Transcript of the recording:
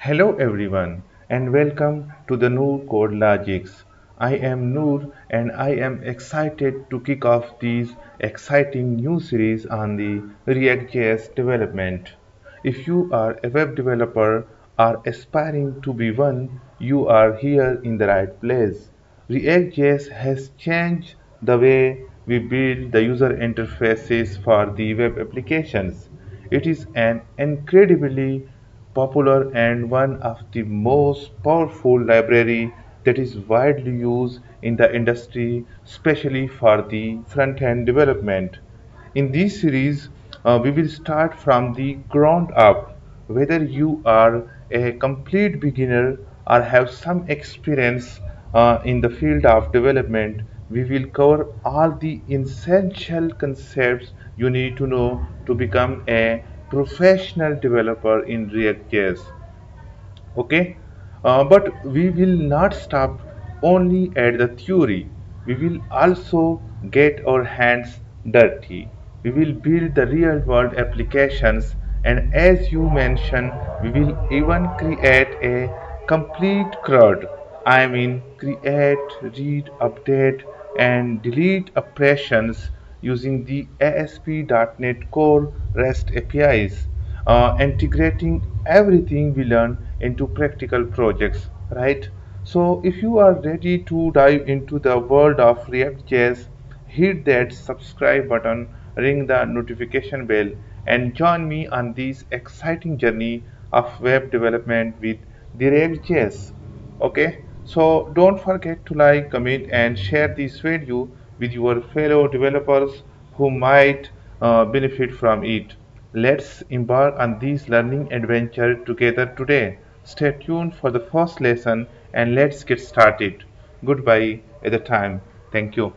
Hello everyone and welcome to the Noor CodeLogics. I am Noor and I am excited to kick off this exciting new series on the React.js development. If you are a web developer or aspiring to be one, you are here in the right place. React.js has changed the way we build the user interfaces for the web applications. It is an incredibly popular and one of the most powerful library that is widely used in the industry, especially for the front-end development. In this series, we will start from the ground up. Whether you are a complete beginner or have some experience in the field of development, we will cover all the essential concepts you need to know to become a professional developer in React.js. Okay, but we will not stop only at the theory. We will also get our hands dirty. We will build the real world applications, and as you mentioned, we will even create a complete CRUD. I mean create, read, update, and delete operations using the ASP.NET Core REST APIs, integrating everything we learn into practical projects, right? So if you are ready to dive into the world of React.js, hit that subscribe button, ring the notification bell, and join me on this exciting journey of web development with the React.js. Okay, so don't forget to like, comment, and share this video with your fellow developers who might benefit from it. Let's embark on this learning adventure together today. Stay tuned for the first lesson and let's get started. Goodbye at the time. Thank you.